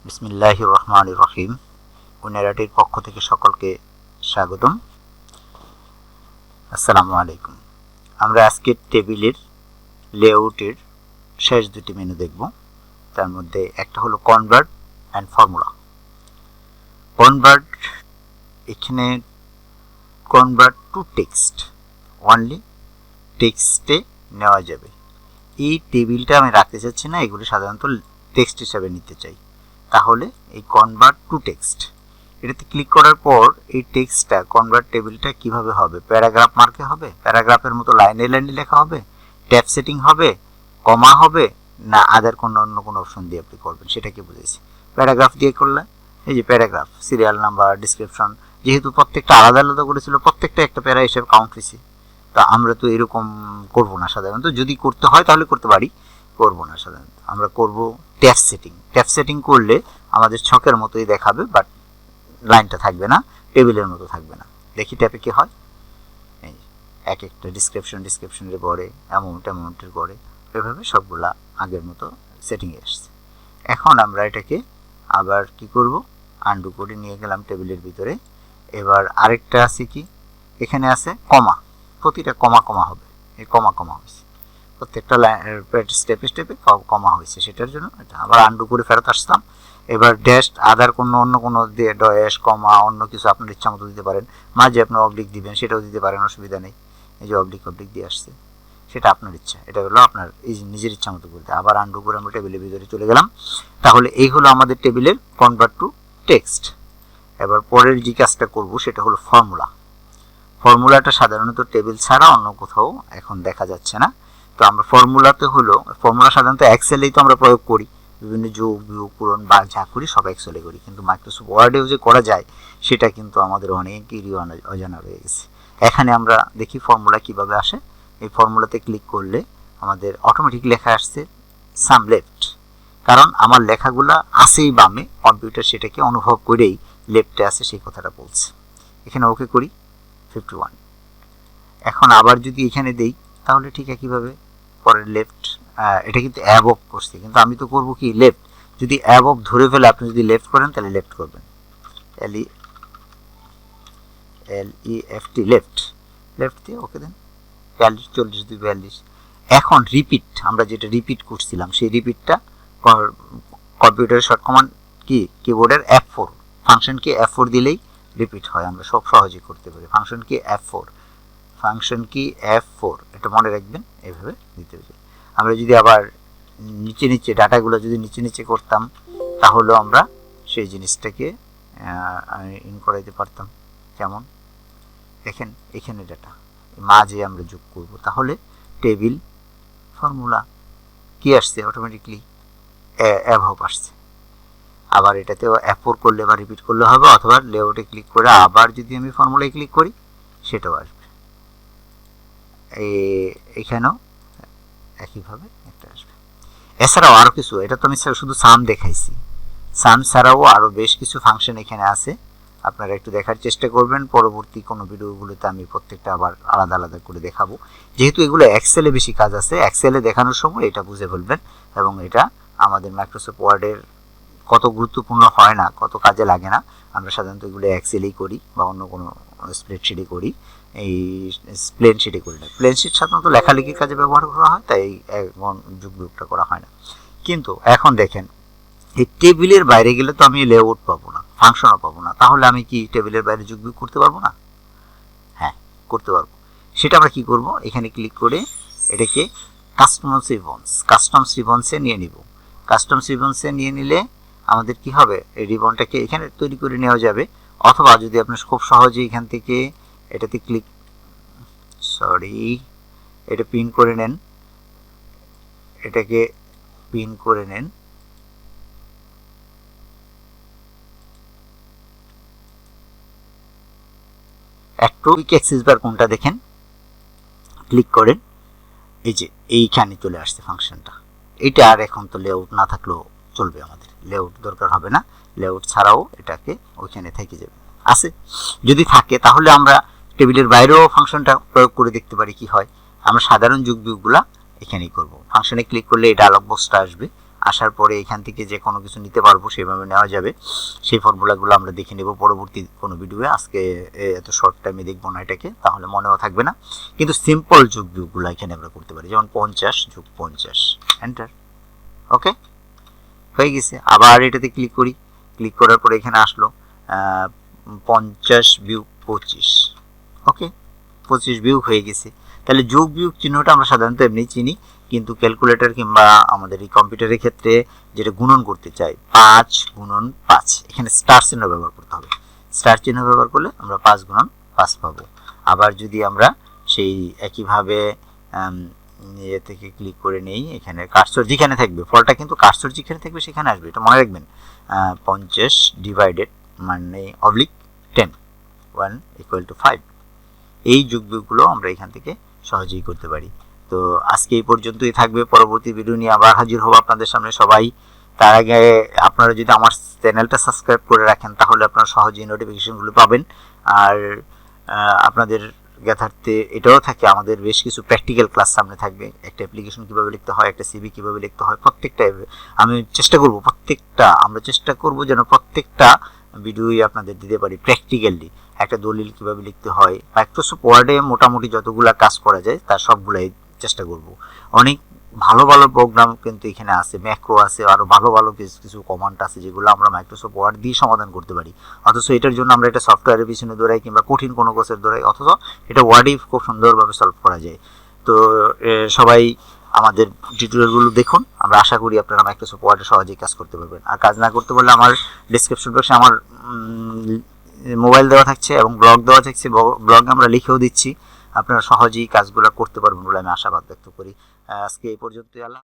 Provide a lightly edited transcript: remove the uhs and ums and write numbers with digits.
বিসমিল্লাহির রহমানির রহিম। কুনেরাটির পক্ষ থেকে সকলকে স্বাগতম। আসসালামু আলাইকুম। আমরা আজকে টেবিলের লেআউটের শেষ দুটি মেনু দেখব। তার মধ্যে একটা হলো কনভার্ট অ্যান্ড ফর্মুলা। কনভার্ট, এখানে কনভার্ট টু টেক্সট, অনলি টেক্সটে নেওয়া যাবে। এই টেবিলটা আমি রাখতে চাচ্ছি না, এগুলি সাধারণত টেক্সট হিসাবে নিতে চাই। তাহলে এই কনভার্ট টু টেক্সট এটাতে ক্লিক করার পর এই টেক্সটটা কনভার্ট টেবিলটা কিভাবে হবে? প্যারাগ্রাফ মার্কে হবে, প্যারাগ্রাফের মতো লাইনে লাইনে লেখা হবে, ট্যাব সেটিং হবে, কমা হবে, না আদার কোনো অন্য কোনো অপশন দিয়ে আপনি করবেন, সেটা কি বুঝেছি। প্যারাগ্রাফ দিয়ে করলে এই যে প্যারাগ্রাফ, সিরিয়াল নাম্বার, ডিসক্রিপশন, যেহেতু প্রত্যেকটা আলাদা আলাদা করেছিল, প্রত্যেকটা একটা প্যারা হিসেবে কাউন্ট হয়েছে। তা আমরা তো এরকম করব না সাধারণত, যদি করতে হয় তাহলে করতে পারি, করব না সাধারণত। আমরা করব ট্যাব সেটিং। ট্যাব সেটিং করলে আমাদের ছকের মতোই দেখাবে, বাট লাইনটা থাকবে না, টেবিলের মতো থাকবে না। দেখি ট্যাবে কি হয়। এই এক একটা ডিসক্রিপশনের পরে অ্যামাউন্টের পরে এভাবে সবগুলা আগের মতো সেটিংয়ে আসছে। এখন আমরা এটাকে আবার কি করব, আন্ডু করে নিয়ে গেলাম টেবিলের ভিতরে। এবার আরেকটা আছে কি, এখানে আছে কমা, প্রতিটা কমা কমা হবে, এই কমা কমা হয়েছে, প্রত্যেকটা স্টেপে স্টেপে কমা হয়েছে, সেটার জন্য এটা আবার আন্ডু করে ফেরত আসতাম। এবার ড্যাশ আদার কোনো অন্য কোনো দিয়ে ড্যাশ কমা অন্য কিছু আপনার ইচ্ছা মতো দিতে পারেন, মাঝে আপনার অবলিক দিবেন সেটাও দিতে পারেন, অসুবিধা নেই। এই যে অবলিক দিয়ে আসছে, সেটা আপনার ইচ্ছা, এটা হলো আপনার এই নিজের ইচ্ছা মতো করতে। আবার আন্ডু করে আমরা টেবিলের ভিতরে চলে গেলাম। তাহলে এই হলো আমাদের টেবিলের কনভার্ট টু টেক্সট। এবার পরের যে কাজটা করব সেটা হলো ফর্মুলা। ফর্মুলাটা সাধারণত টেবিল ছাড়া অন্য কোথাও এখন দেখা যাচ্ছে না। তো আমরা ফর্মুলাতে হলো, ফর্মুলা সাধারণত এক্সেলেই তো আমরা প্রয়োগ করি, বিভিন্ন যোগ বিয়োগ পূরণ বা যা করি সব এক্সেলে করি, কিন্তু মাইক্রোসফট ওয়ার্ডেও যে করা যায় সেটা কিন্তু আমাদের অনেকেরই অজানা রয়ে গেছে। এখানে আমরা দেখি ফর্মুলা কিভাবে আসে। এই ফর্মুলাতে ক্লিক করলে আমাদের অটোমেটিক লেখা আসছে সাম লেফট, কারণ আমার লেখাগুলা আছেই বামে, কম্পিউটার সেটাকে অনুভব করেই লেফটে আছে সেই কথাটা বলছে। এখানে ওকে করি 51। এখন আবার যদি এখানে দেই তাহলে ঠিক একইভাবে পরের লেফট, এটা কিন্তু অ্যাবভ করছে, কিন্তু আমি তো করব কি লেফট। যদি অ্যাবভ ধরে ফেলে আপনি যদি লেফট করেন তাহলে লেফট করবেন, LEFT লেফট, লেফট দিয়ে ওকে দেন 42 40 42। এখন রিপিট, আমরা যেটা রিপিট করছিলাম সেই রিপিটটা কম্পিউটারের শর্ট কমান্ড কি, কিবোর্ডের F4 ফাংশন কি F4 দিলেই রিপিট হয়, আমরা সব সহজে করতে পারি। ফাংশন কি F4, ফাংশন কি F4, এটা মনে রাখবেন, এইভাবে দিতে হবে। আমরা যদি আবার নিচে নিচে ডাটাগুলো যদি নিচে নিচে করতাম তাহলে আমরা সেই জিনিসটাকে ইন করাইতে পারতাম। যেমন দেখেন এখানে ডাটা মাঝে আমরা যোগ করব, তাহলে টেবিল ফর্মুলা কি আসছে, অটোমেটিকলি অ্যাবভ আসছে। আবার এটাতেও F4 করলে বা রিপিট করলে হবে, অথবা লেআউটে ক্লিক করে আবার যদি আমি ফর্মুলায় ক্লিক করি সেটাও আসবে। এখানেও একইভাবে একটা আসবে। এছাড়াও আরও কিছু, এটা তো আমি শুধু সাম দেখাইছি, সাম ছাড়াও আরও বেশ কিছু ফাংশন এখানে আছে, আপনারা একটু দেখার চেষ্টা করবেন। পরবর্তী কোনো ভিডিওগুলোতে আমি প্রত্যেকটা আবার আলাদা আলাদা করে দেখাবো, যেহেতু এগুলো এক্সেলে বেশি কাজ আছে, এক্সেলে দেখানোর সময় এটা বুঝে ফেলবেন। এবং এটা আমাদের মাইক্রোসফট ওয়ার্ডের কত গুরুত্বপূর্ণ হয় না, কত কাজে লাগে না, আমরা সাধারণত এগুলো এক্সেলেই করি বা অন্য কোনো স্প্রেডশিটে করি, এই প্লেন শিটে করি না। প্লেন শিট সাধারণত লেখালেখির কাজে ব্যবহার করা হয়, তাই যোগ বিয়োগটা করা হয় না। কিন্তু এখন দেখেন এই টেবিলের বাইরে গেলে তো আমি লেআউট পাবো না, ফাংশনও পাবো না, তাহলে আমি কি টেবিলের বাইরে যোগ বিয়োগ করতে পারবো না? হ্যাঁ, করতে পারবো। সেটা আমরা কি করব, এখানে ক্লিক করে এটাকে কাস্টমস রিবনসে নিয়ে নিব। কাস্টমস রিবনসে নিয়ে নিলে আমাদের কি হবে, এই রিবনটাকে এখানে তৈরি করে নেওয়া যাবে, অথবা যদি আপনি খুব সহজে এখান থেকে এটাতে ক্লিক, এটা পিন করে নেন, এটাকে পিন করে নেন, একটু কুইক অ্যাক্সেস বার কোনটা দেখেন, ক্লিক করেন, এই যে এইখানে চলে আসছে ফাংশনটা। এটা আর এখন তো লেআউট না থাকলেও চলবে, আমাদের লেআউট দরকার হবে না, লেআউট ছাড়াও এটাকে ওইখানে থেকে যাবে আছে। যদি থাকে তাহলে আমরা টেবিলের বাইরেও ফাংশনটা প্রয়োগ করে দেখতে পারি কি হয়। আমরা সাধারণ যোগ বিয়োগগুলা এখানেই করব। ফাংশনে ক্লিক করলে এই ডায়লগ বক্সটা আসবে, আসার পরে এখান থেকে যে কোনো কিছু নিতে পারবো সেভাবে নেওয়া যাবে। সেই ফর্মুলাগুলো আমরা দেখে নেব পরবর্তী কোনো ভিডিওয়ে। আজকে এত শর্ট টাইমে দেখবো না এটাকে, তাহলে মনেও থাকবে না। কিন্তু সিম্পল যোগ বিয়োগগুলো এখানে আমরা করতে পারি, যেমন 50 যোগ 50, এন্টার। ওকে, হয়ে গেছে। আবার এটাতে ক্লিক করি, ক্লিক করার পরে এখানে আসলো 50 বিয়োগ 25। ওকে, 25 বিয়োগ হয়ে গেছে। তাহলে যোগ বিয়োগ চিহ্নটা আমরা সাধারণত এমনি চিনি, কিন্তু ক্যালকুলেটর কিংবা আমাদের এই কম্পিউটারের ক্ষেত্রে যেটা গুণন করতে চাই 5 গুণন 5, এখানে স্টার চিহ্ন ব্যবহার করতে হবে। স্টার চিহ্ন ব্যবহার করলে আমরা 5 গুণন 5 পাবো। আবার যদি আমরা সেই একইভাবে ইয়ে থেকে ক্লিক করে নেই, এখানে কার্সর যেখানে থাকবে, ফলটা কিন্তু কার্সর যেখানে থাকবে সেখানে আসবে, এটা মনে রাখবেন। 50 ডিভাইডেড মানে অবলিক 10, 1 ইকুয়াল টু 5। এই যোগ বিয়োগগুলো আমরা এখান থেকে সহজেই করতে পারি। তো আজকে এই পর্যন্তই থাকবে, পরবর্তী ভিডিও নিয়ে আবার হাজির হব আপনাদের সামনে সবাই। তার আগে আপনারা যদি আমার চ্যানেলটা সাবস্ক্রাইব করে রাখেন তাহলে আপনারা সহজেই নোটিফিকেশনগুলো পাবেন। আর আপনাদের জ্ঞাতার্থে এটাও থাকে, আমাদের বেশ কিছু প্র্যাকটিক্যাল ক্লাস সামনে থাকবে। একটা অ্যাপ্লিকেশন কীভাবে লিখতে হয়, একটা সিভি কীভাবে লিখতে হয়, প্রত্যেকটা আমি চেষ্টা করব, আমরা চেষ্টা করব যেন প্রত্যেকটা ভিডিওই আপনাদের দিতে পারি প্র্যাকটিক্যালি। একটা দলিল কীভাবে লিখতে হয়, মাইক্রোসফট ওয়ার্ডে মোটামুটি যতগুলো কাজ করা যায় তার সবগুলাই চেষ্টা করব। অনেক ভালো ভালো প্রোগ্রাম কিন্তু এখানে আছে, ম্যাক্রো আছে, আরও ভালো ভালো কিছু কমান্ড আছে যেগুলো আমরা মাইক্রোসফট ওয়ার্ড দিয়ে সমাধান করতে পারি। অথচ এটার জন্য আমরা এটা সফটওয়্যারের পিছনে দৌড়াই কিংবা কঠিন কোনো কোর্সের দৌড়াই, অথচ এটা ওয়ার্ডেই খুব সুন্দরভাবে সলভ করা যায়। তো সবাই আমাদের টিউটোরিয়ালগুলো দেখুন, আমরা আশা করি আপনারা মাইক্রোসফট ওয়ার্ডে সহজেই কাজ করতে পারবেন। আর কাজ না করতে পারলে আমার ডেসক্রিপশন বক্সে আমার মোবাইল দেওয়া থাকছে এবং ব্লগ দেওয়া থাকছে, ব্লগে আমরা লিখেও দিচ্ছি, আপনারা সহজেই কাজগুলো করতে পারবেন বলে আমি আশাবাদ ব্যক্ত করি। আজকে এই পর্যন্তই। আল্লাহ।